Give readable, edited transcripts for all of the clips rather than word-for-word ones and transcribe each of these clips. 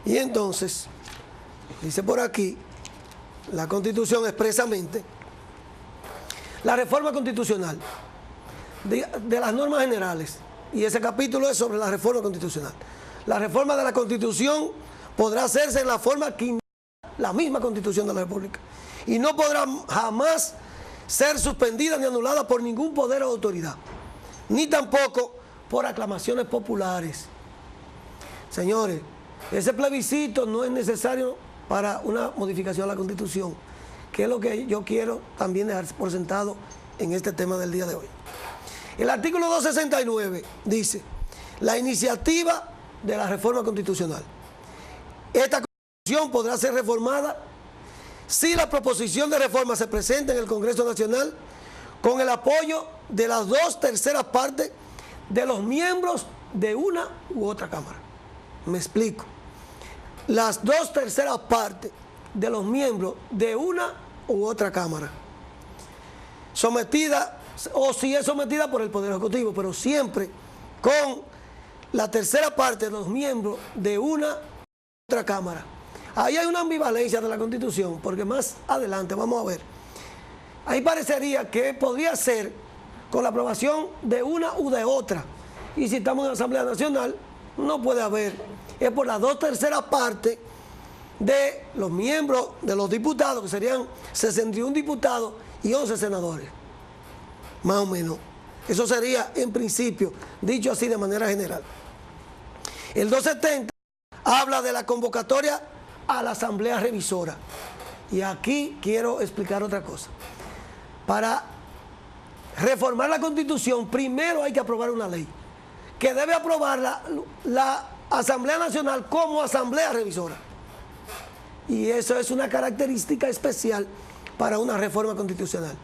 Y entonces, dice por aquí, la Constitución expresamente, la reforma constitucional de las normas generales, y ese capítulo es sobre la reforma constitucional. La reforma de la Constitución podrá hacerse en la forma que indica la misma Constitución de la República y no podrá jamás ser suspendida ni anulada por ningún poder o autoridad, ni tampoco por aclamaciones populares. Señores, ese plebiscito no es necesario para una modificación a la Constitución, que es lo que yo quiero también dejar por sentado en este tema del día de hoy. El artículo 269 dice, la iniciativa de la reforma constitucional. Esta Constitución podrá ser reformada si la proposición de reforma se presenta en el Congreso Nacional con el apoyo de las 2/3 partes de los miembros de una u otra Cámara. Me explico. Las 2/3 partes de los miembros de una u otra Cámara. Sometida, o si es sometida por el Poder Ejecutivo, pero siempre con la 1/3 parte de los miembros de una u otra Cámara. Ahí hay una ambivalencia de la Constitución, porque más adelante vamos a ver. Ahí parecería que podría ser con la aprobación de una u de otra. Y si estamos en la Asamblea Nacional, no puede haber. Es por las 2/3 partes de los miembros de los diputados, que serían 61 diputados y 11 senadores. Más o menos. Eso sería, en principio, dicho así de manera general. El 270 habla de la convocatoria a la Asamblea Revisora. Y aquí quiero explicar otra cosa. Para reformar la Constitución, primero hay que aprobar una ley, que debe aprobarla la Asamblea Nacional como Asamblea Revisora. Y eso es una característica especial para una reforma constitucional.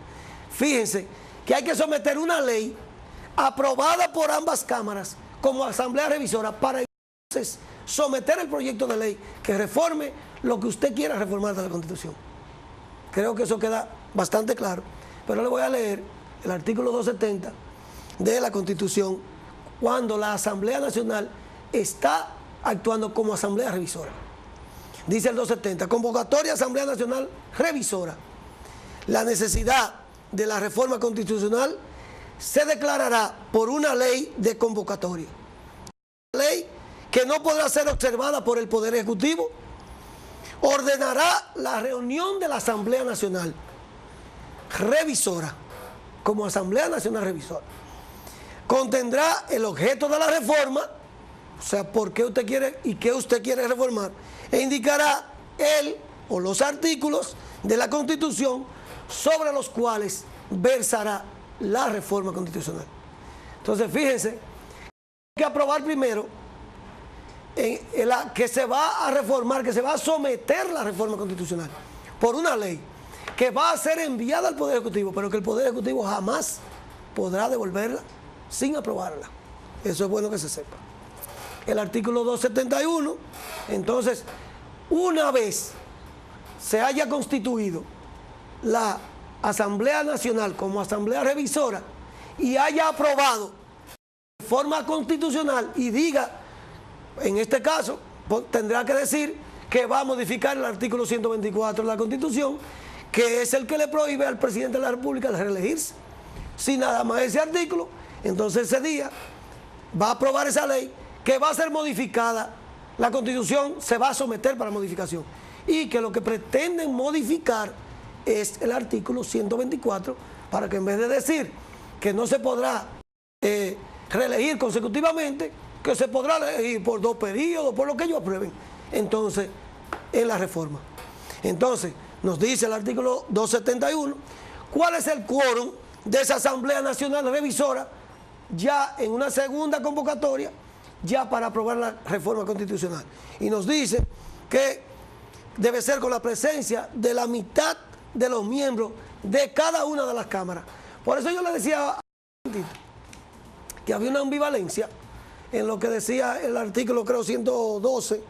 Fíjense que hay que someter una ley aprobada por ambas cámaras como Asamblea Revisora para entonces someter el proyecto de ley que reforme lo que usted quiera reformar de la Constitución. Creo que eso queda bastante claro, pero le voy a leer el artículo 270 de la Constitución cuando la Asamblea Nacional está actuando como Asamblea Revisora. Dice el 270, convocatoria Asamblea Nacional Revisora. La necesidad de la reforma constitucional se declarará por una ley de convocatoria. Una ley que no podrá ser observada por el Poder Ejecutivo, ordenará la reunión de la Asamblea Nacional Revisora, como Asamblea Nacional Revisora. Contendrá el objeto de la reforma, o sea, por qué usted quiere y qué usted quiere reformar, e indicará el o los artículos de la Constitución sobre los cuales versará la reforma constitucional. Entonces, fíjense, hay que aprobar primero que se va a reformar, que se va a someter la reforma constitucional por una ley que va a ser enviada al Poder Ejecutivo, pero que el Poder Ejecutivo jamás podrá devolverla sin aprobarla. Eso es bueno que se sepa. El artículo 271, entonces, una vez se haya constituido la Asamblea Nacional como Asamblea Revisora y haya aprobado de forma constitucional y diga, en este caso, tendrá que decir que va a modificar el artículo 124 de la Constitución, que es el que le prohíbe al presidente de la República de reelegirse. Si nada más ese artículo, entonces ese día va a aprobar esa ley que va a ser modificada, la Constitución se va a someter para modificación. Y que lo que pretenden modificar es el artículo 124, para que en vez de decir que no se podrá reelegir consecutivamente, que se podrá elegir por 2 periodos, por lo que ellos aprueben, entonces, en la reforma. Entonces, nos dice el artículo 271, ¿cuál es el quórum de esa Asamblea Nacional Revisora ya en una segunda convocatoria, ya para aprobar la reforma constitucional? Y nos dice que debe ser con la presencia de la mitad de los miembros de cada una de las cámaras. Por eso yo le decía que había una ambivalencia en lo que decía el artículo, creo, 112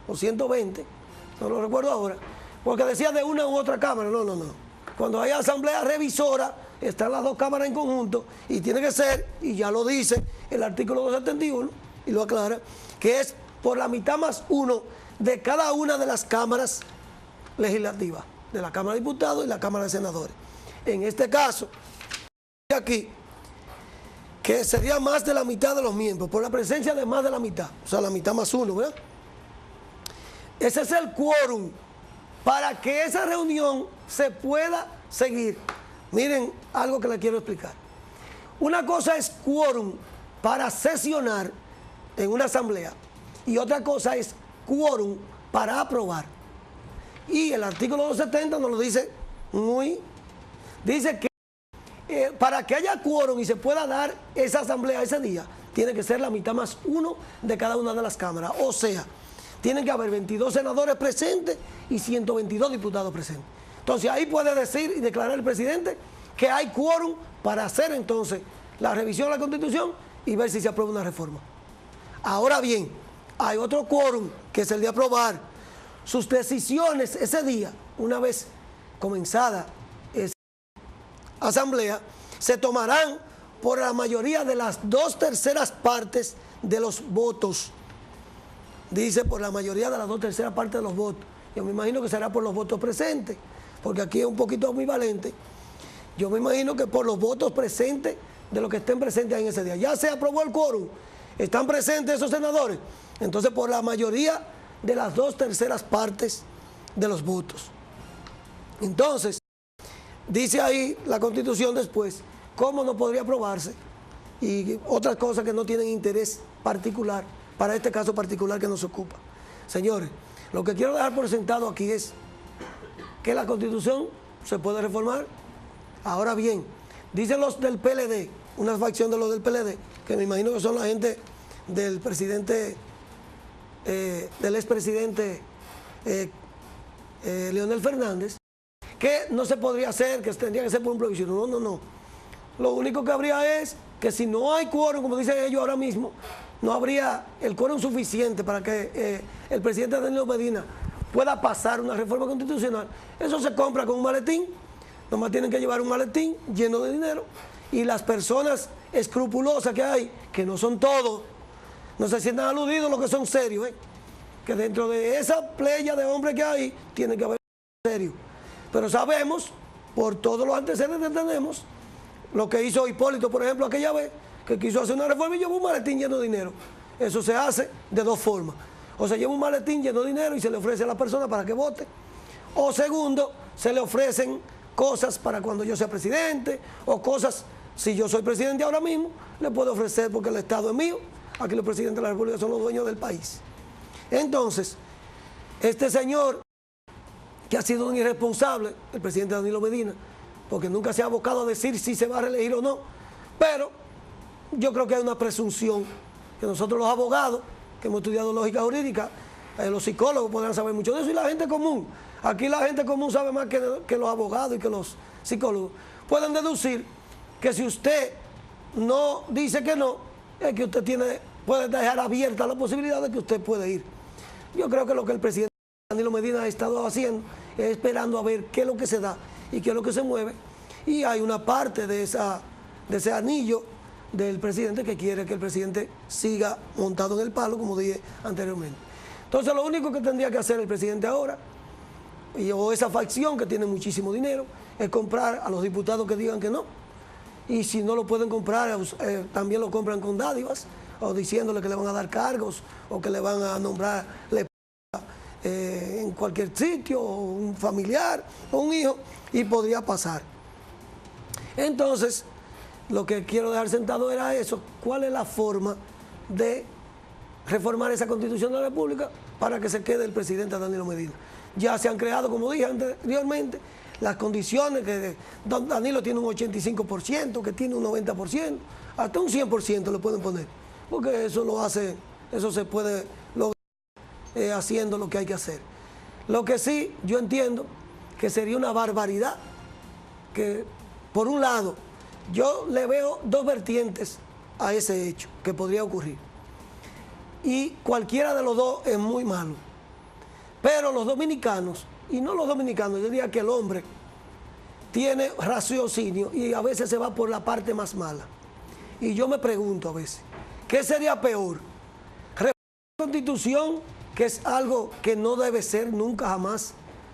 o 120, no lo recuerdo ahora, porque decía de una u otra cámara. No. Cuando hay Asamblea Revisora, están las 2 cámaras en conjunto y tiene que ser, y ya lo dice el artículo 271, y lo aclara, que es por la mitad más uno de cada una de las cámaras legislativas, de la Cámara de Diputados y la Cámara de Senadores. En este caso, aquí, que sería más de la mitad de los miembros, por la presencia de más de la mitad, o sea, la mitad más uno, ¿verdad? Ese es el quórum para que esa reunión se pueda seguir. Miren algo que les quiero explicar. Una cosa es quórum para sesionar en una asamblea y otra cosa es quórum para aprobar. Y el artículo 270 nos lo dice dice que para que haya quórum y se pueda dar esa asamblea ese día, tiene que ser la mitad más uno de cada una de las cámaras. O sea, tienen que haber 22 senadores presentes y 122 diputados presentes. Entonces ahí puede decir y declarar el presidente que hay quórum para hacer entonces la revisión de la Constitución y ver si se aprueba una reforma. Ahora bien, hay otro quórum que es el de aprobar. Sus decisiones ese día, una vez comenzada esa asamblea, se tomarán por la mayoría de las 2/3 partes de los votos. Dice por la mayoría de las 2/3 partes de los votos. Yo me imagino que será por los votos presentes, porque aquí es un poquito ambivalente. Yo me imagino que por los votos presentes de los que estén presentes en ese día. Ya se aprobó el quórum, están presentes esos senadores, entonces por la mayoría de las 2/3 partes de los votos. Entonces, dice ahí la Constitución después, cómo no podría aprobarse y otras cosas que no tienen interés particular para este caso particular que nos ocupa. Señores, lo que quiero dejar por sentado aquí es que la Constitución se puede reformar. Ahora bien, dicen los del PLD, una facción de los del PLD, que me imagino que son la gente del presidente, del expresidente Leonel Fernández, que no se podría hacer, que tendría que ser por un plebiscito. No. Lo único que habría es que si no hay quórum, como dicen ellos ahora mismo, no habría el quórum suficiente para que el presidente Danilo Medina pueda pasar una reforma constitucional. Eso se compra con un maletín, nomás tienen que llevar un maletín lleno de dinero y las personas escrupulosas que hay, que no son todos, no se sientan aludidos los que son serios, que dentro de esa playa de hombres que hay, tiene que haber serios. Pero sabemos, por todos los antecedentes que tenemos, lo que hizo Hipólito, por ejemplo, aquella vez, que quiso hacer una reforma y llevó un maletín lleno de dinero. Eso se hace de dos formas. O se lleva un maletín lleno de dinero y se le ofrece a la persona para que vote. O segundo, se le ofrecen cosas para cuando yo sea presidente, o cosas, si yo soy presidente ahora mismo, le puedo ofrecer porque el Estado es mío. Aquí los presidentes de la República son los dueños del país. Entonces, este señor, que ha sido un irresponsable, el presidente Danilo Medina, porque nunca se ha abocado a decir si se va a reelegir o no, pero yo creo que hay una presunción que nosotros los abogados, que hemos estudiado lógica jurídica, los psicólogos podrán saber mucho de eso, y la gente común, aquí la gente común sabe más que los abogados y que los psicólogos, pueden deducir que si usted no dice que no, es que usted puede dejar abierta la posibilidad de que usted puede ir. Yo creo que lo que el presidente Danilo Medina ha estado haciendo es esperando a ver qué es lo que se da y qué es lo que se mueve, y hay una parte de ese anillo del presidente que quiere que el presidente siga montado en el palo, como dije anteriormente. Entonces lo único que tendría que hacer el presidente ahora, o esa facción que tiene muchísimo dinero, es comprar a los diputados que digan que no, y si no lo pueden comprar, también lo compran con dádivas, o diciéndole que le van a dar cargos, o que le van a nombrar en cualquier sitio, o un familiar, o un hijo, y podría pasar. Entonces, lo que quiero dejar sentado era eso, cuál es la forma de reformar esa Constitución de la República para que se quede el presidente Danilo Medina. Ya se han creado, como dije anteriormente, las condiciones, que Danilo tiene un 85%, que tiene un 90%, hasta un 100% le pueden poner, porque eso se puede lograr haciendo lo que hay que hacer. Lo que sí, yo entiendo que sería una barbaridad que, por un lado, yo le veo dos vertientes a ese hecho que podría ocurrir. Y cualquiera de los dos es muy malo. Pero los dominicanos, y no los dominicanos, yo diría que el hombre tiene raciocinio y a veces se va por la parte más mala. Y yo me pregunto a veces, ¿qué sería peor? ¿Reformar la Constitución, que es algo que no debe ser nunca jamás,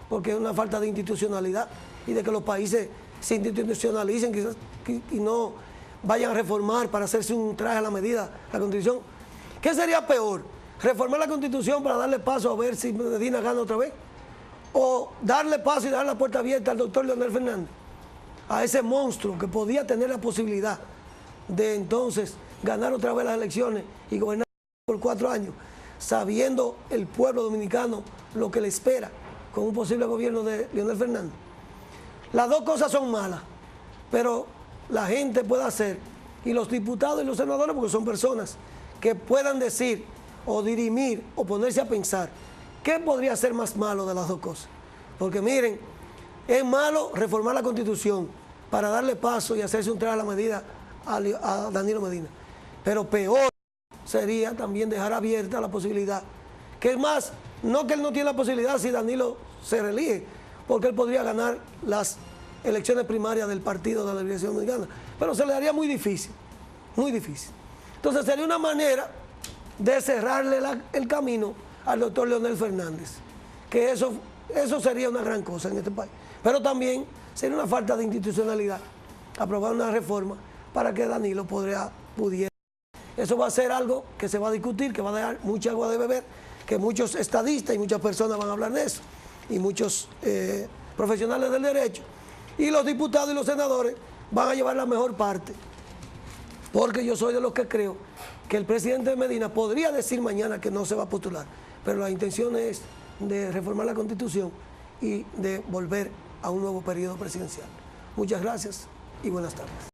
porque es una falta de institucionalidad y de que los países se institucionalicen y no vayan a reformar para hacerse un traje a la medida la Constitución. ¿Qué sería peor? ¿Reformar la Constitución para darle paso a ver si Medina gana otra vez? ¿O darle paso y dar la puerta abierta al doctor Leonel Fernández? A ese monstruo que podía tener la posibilidad de entonces ganar otra vez las elecciones y gobernar por 4 años, sabiendo el pueblo dominicano lo que le espera con un posible gobierno de Leonel Fernández. Las dos cosas son malas, pero la gente puede hacer, y los diputados y los senadores, porque son personas que puedan decir o dirimir o ponerse a pensar qué podría ser más malo de las dos cosas. Porque miren, es malo reformar la Constitución para darle paso y hacerse un traje a la medida a Danilo Medina, pero peor sería también dejar abierta la posibilidad, que es más, no que él no tiene la posibilidad si Danilo se reelige, porque él podría ganar las elecciones primarias del Partido de la Liberación Dominicana, pero se le haría muy difícil, muy difícil. Entonces sería una manera de cerrarle el camino al doctor Leonel Fernández, que eso sería una gran cosa en este país, pero también sería una falta de institucionalidad aprobar una reforma para que Danilo pudiera. Eso va a ser algo que se va a discutir, que va a dar mucha agua de beber, que muchos estadistas y muchas personas van a hablar de eso, y muchos profesionales del derecho, y los diputados y los senadores van a llevar la mejor parte, porque yo soy de los que creo que el presidente Medina podría decir mañana que no se va a postular, pero la intención es de reformar la Constitución y de volver a un nuevo periodo presidencial. Muchas gracias y buenas tardes.